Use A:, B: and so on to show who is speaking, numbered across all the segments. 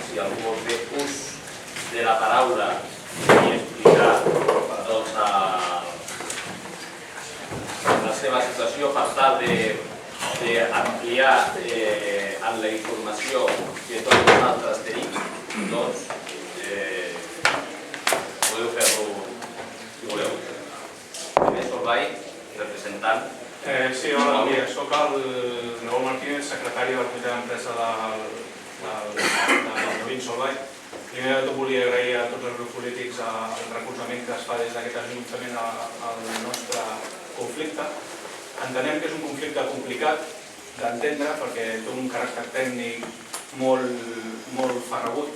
A: si algú vol fer ús de la paraula i explicar la seva situació per tal d'ampliar en la informació que tots nosaltres tenim, doncs podeu fer-lo si voleu. Primer, Solvay, representant.
B: Sí, hola, bon dia. Soc el Raúl Martínez, secretari del comitè d'empresa del Novin Solvay. Primer de tot volia agrair a tots els grups polítics el recolzament que es fa des d'aquest ajuntament al nostre conflicte. Entenem que és un conflicte complicat d'entendre perquè té un caràcter tècnic molt farragut.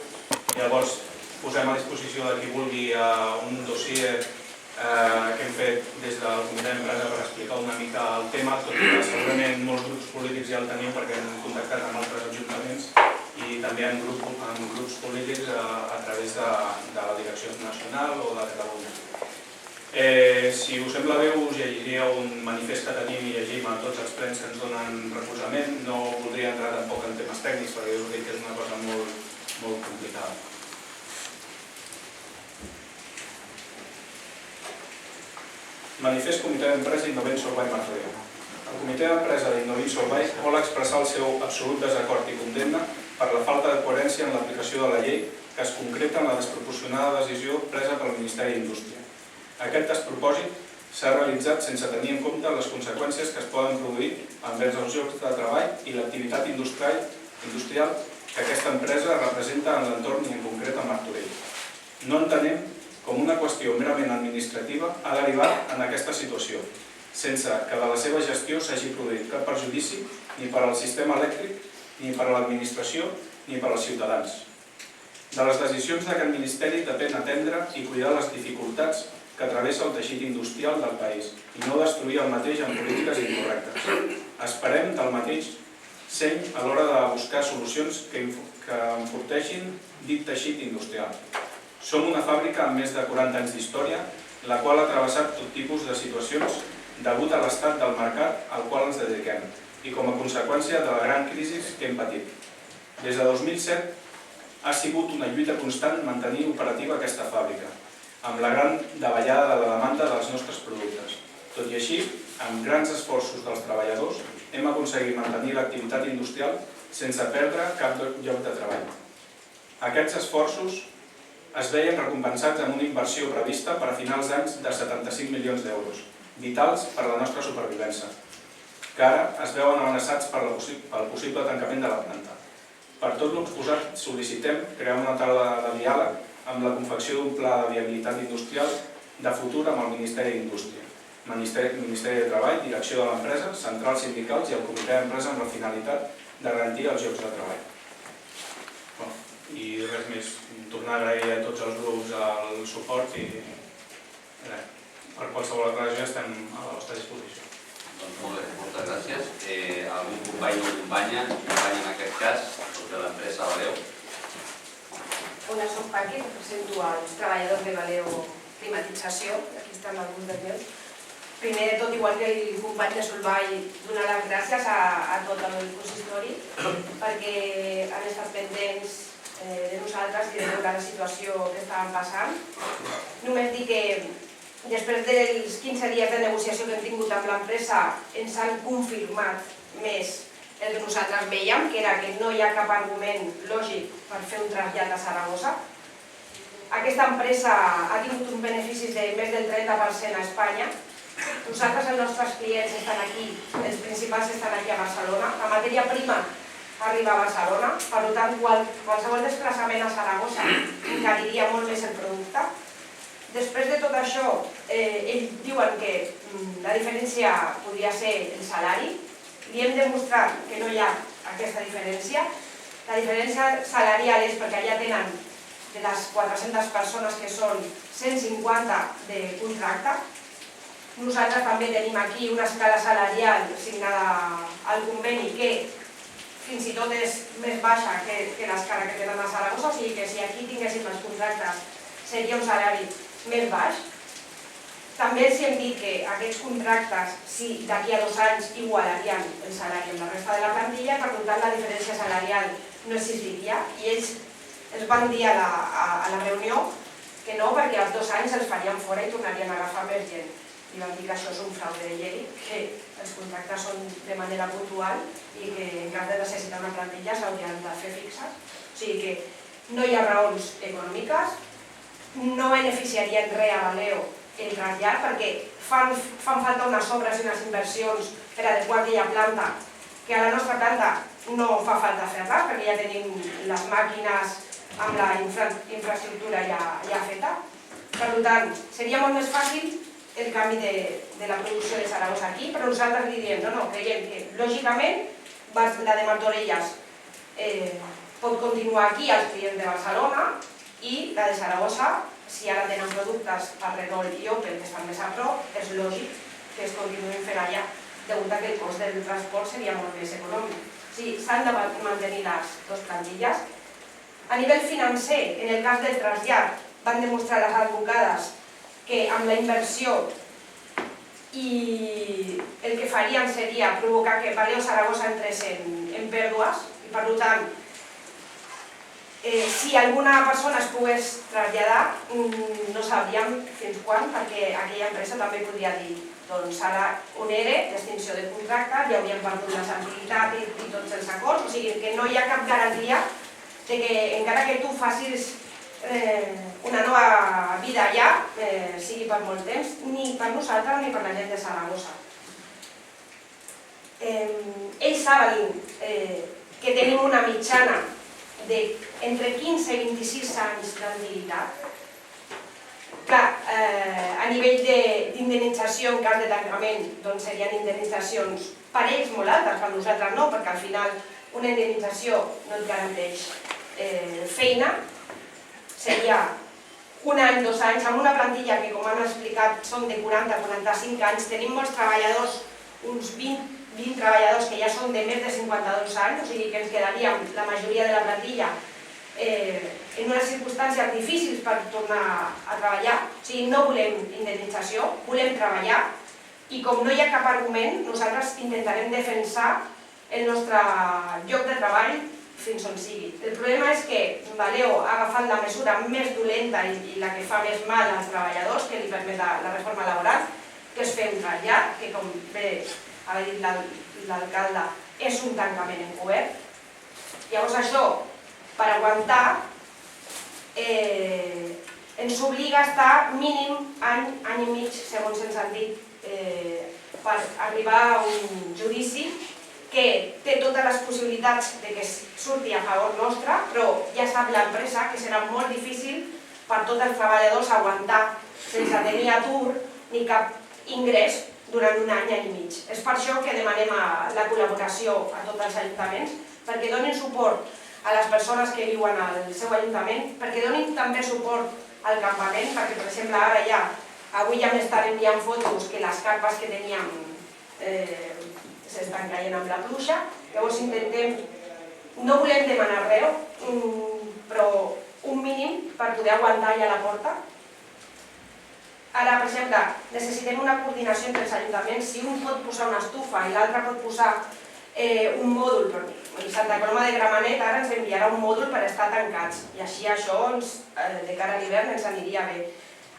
B: Llavors posem a disposició de qui vulgui un dossier que hem fet des del comitè d'empresa per explicar una mica el tema, tot i que segurament molts grups polítics ja el teniu perquè hem contactat amb altres ajuntaments i també en grups polítics a través de la Direcció Nacional o de Catalunya. Si us sembla bé, us llegiria un manifest que tenim i llegim a tots els plens que ens donen recolzament. No voldria entrar tampoc en temes tècnics perquè us dic que és una cosa molt complicada. Manifest Comitè d'Empresa Innovent Solvay Martorell. El Comitè d'Empresa d'Innovent Solvay vol expressar el seu absolut desacord i condemna per la falta de coherència en l'aplicació de la llei que es concreta en la desproporcionada decisió presa pel Ministeri d'Indústria. Aquest despropòsit s'ha realitzat sense tenir en compte les conseqüències que es poden produir envers els llocs de treball i l'activitat industrial que aquesta empresa representa en l'entorn i en concret a Martorell. No entenem com una qüestió merament administrativa ha derivat en aquesta situació, sense que de la seva gestió s'hagi produït cap perjudici ni per al sistema elèctric, ni per a l'administració, ni per als ciutadans. De les decisions d'aquest Ministeri depèn atendre i cuidar les dificultats que travessa el teixit industrial del país i no destruir el mateix en polítiques incorrectes. Esperem del mateix seny a l'hora de buscar solucions que enforteixin dit teixit industrial. Som una fàbrica amb més de 40 anys d'història, la qual ha travessat tot tipus de situacions degut a l'estat del mercat al qual ens dediquem i com a conseqüència de la gran crisi que hem patit. Des de 2007 ha sigut una lluita constant mantenir operativa aquesta fàbrica, amb la gran davallada de la demanda dels nostres productes. Tot i així, amb grans esforços dels treballadors, hem aconseguit mantenir l'activitat industrial sense perdre cap lloc de treball. Aquests esforços es veien recompensats amb una inversió prevista per a finals d'anys de 75 milions d'euros, vitals per a la nostra supervivència, que ara es veuen amenaçats pel possible tancament de la planta. Per tot l'exposat, sol·licitem crear una taula de diàleg amb la confecció d'un pla de viabilitat industrial de futur amb el Ministeri d'Indústria, Ministeri de Treball, Direcció de l'Empresa, centrals sindicals i el Comitè d'Empresa amb la finalitat de garantir els llocs de treball. I res més, tornar a agrair a tots els grups el suport i per qualsevol altra cosa estem a la vostra disposició.
A: Doncs molt bé, moltes gràcies. Algun company o companya en aquest cas, de l'empresa Valeo?
C: Hola, soc Paqui, represento els treballadors de Valeo Climatització, aquí estan alguns dels meus. Primer de tot, igual que el company de Solvay, donar les gràcies a tot el consistori perquè han estat pendents de nosaltres i de veure la situació que estàvem passant. Només dir que després dels 15 dies de negociació que hem tingut amb l'empresa ens han confirmat més el que nosaltres veiem, que era que no hi ha cap argument lògic per fer un trasllat a Saragossa. Aquesta empresa ha tingut uns beneficis de més del 30% a Espanya. Nosaltres, els nostres clients estan aquí, els principals estan aquí a Barcelona. La matèria prima arriba a Barcelona, per tant, qualsevol desplaçament a Saragossa encariria molt més el producte. Després de tot això, ells diuen que la diferència podria ser el salari. Li hem demostrat que no hi ha aquesta diferència. La diferència salarial és perquè allà tenen de les 400 persones que són 150 de contracte. Nosaltres també tenim aquí una escala salarial signada al conveni que fins i tot és més baixa que l'escala que tenen a Saragossa, o sigui que si aquí tinguéssim els contractes seria un salari més baix. També els hem dit que aquests contractes, si d'aquí a 2 anys igualarien el salari amb la resta de la plantilla, per tant la diferència salarial no existiria i ells ens van dir a la reunió que no, perquè als 2 anys els farien fora i tornarien a agafar més gent. I van dir que això és un fraude de llei, que els contractes són de manera puntual i que en cas de necessitar una plantilla s'haurien de fer fixes. O sigui que no hi ha raons econòmiques, no beneficiaria en res a Valeo el trasllat perquè fan falta unes obres i unes inversions per adequar aquella planta, que a la nostra planta no fa falta fer-les perquè ja tenim les màquines amb la infraestructura ja feta. Per tant, seria molt més fàcil el canvi de la producció de Saragossa aquí, però nosaltres li diem, no, creiem que lògicament la de Martorelles pot continuar aquí als clients de Barcelona i la de Saragossa, si ara tenen productes per Renault i Opel que estan més a prop, és lògic que es continuïn fent allà, degut a que el cost del transport seria molt més econòmic. O sigui, s'han de mantenir les dues plantilles. A nivell financer, en el cas del trasllat, van demostrar les advocades que amb la inversió i el que farien seria provocar que Valeo Saragossa entrés en pèrdues i per tant si alguna persona es pogués traslladar no sabríem fins quan, perquè aquella empresa també podria dir doncs ara un ERE d'extinció de contracte, ja hauríem perdut la antiguitat i tots els acords, o sigui que no hi ha cap garantia de que encara que tu facis una nova vida allà, sigui per molt temps, ni per nosaltres ni per la gent de Saragossa. Ells saben que tenim una mitjana d'entre 15 i 26 anys d'antiguitat. Clar, a nivell d'indemnització en cas de tancament serien indemnitzacions per ells molt altes, per nosaltres no, perquè al final una indemnització no et garanteix feina, seria un any, 2 anys, amb una plantilla que, com han explicat, són de 40-45 anys, tenim molts treballadors, uns 20 treballadors que ja són de més de 52 anys, o sigui que ens quedaríem la majoria de la plantilla en unes circumstàncies difícils per tornar a treballar. O sigui, no volem indemnització, volem treballar i com no hi ha cap argument, nosaltres intentarem defensar el nostre lloc de treball fins on sigui. El problema és que Valeo ha agafat la mesura més dolenta i la que fa més mal als treballadors, que li permet la reforma laboral, que és fer un trasllat, que com bé ha dit l'alcalde, és un tancament encobert. Llavors això, per aguantar, ens obliga a estar mínim any i mig, segons ens han dit, per arribar a un judici que té totes les possibilitats de que surti a favor nostre, però ja sap l'empresa que serà molt difícil per tots els treballadors aguantar sense tenir atur ni cap ingrés durant un any i mig. És per això que demanem la col·laboració a tots els ajuntaments, perquè donin suport a les persones que viuen al seu ajuntament, perquè donin també suport al campament, perquè per exemple ara ja, avui ja m'estan enviant fotos que les carpes que teníem s'estan caient amb la pluja, llavors intentem, no volem demanar res, però un mínim per poder aguantar ja la porta. Ara, per exemple, necessitem una coordinació entre els ajuntaments, si un pot posar una estufa i l'altre pot posar un mòdul, i Santa Coloma de Gramenet ara ens enviarà un mòdul per estar tancats, i així això de cara a l'hivern ens aniria bé.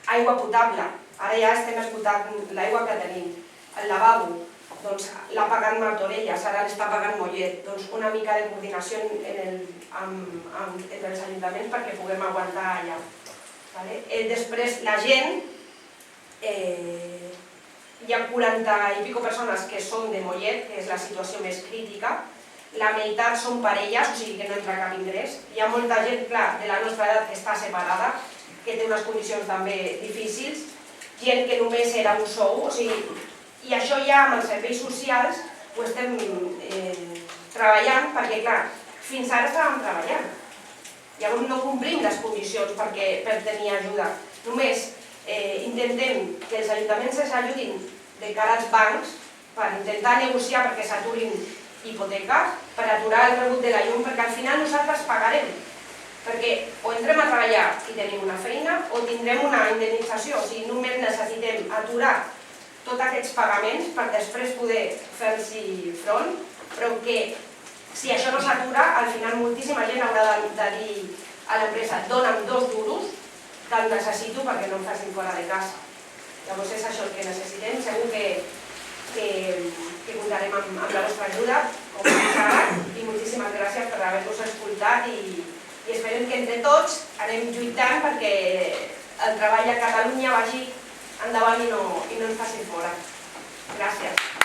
C: Aigua potable, ara ja estem esgotant l'aigua que tenim, el lavabo, doncs l'ha pagat Martorelles, ara l'està pagant Mollet, doncs una mica de coordinació entre els ajuntaments perquè puguem aguantar allà. Després la gent, hi ha 40 i pico persones que són de Mollet, que és la situació més crítica, la meitat són parelles, o sigui que no entra cap ingrés. Hi ha molta gent, clar, de la nostra edat que està separada, que té unes condicions també difícils, gent que només era un sou, o sigui, i això ja amb els serveis socials ho estem treballant perquè, clar, fins ara estàvem treballant. Llavors no complim les condicions per tenir ajuda. Només intentem que els ajuntaments s'ajudin de cara als bancs per intentar negociar perquè s'aturin hipoteques, per aturar el rebut de la llum, perquè al final nosaltres pagarem. Perquè o entrem a treballar i tenim una feina o tindrem una indemnització. O sigui, només necessitem aturar tots aquests pagaments per després poder fer-s'hi front, però que si això no s'atura, al final moltíssima gent haurà de dir a l'empresa dona'm 2 duros, que el necessito perquè no em facin fora de casa. Llavors és això el que necessitem, segur que comptarem amb la vostra ajuda, com us agrada, i moltíssimes gràcies per haver-vos escoltat i esperem que entre tots anem lluitant perquè el treball a Catalunya vagi endavant i no ens facin fora. Gràcies.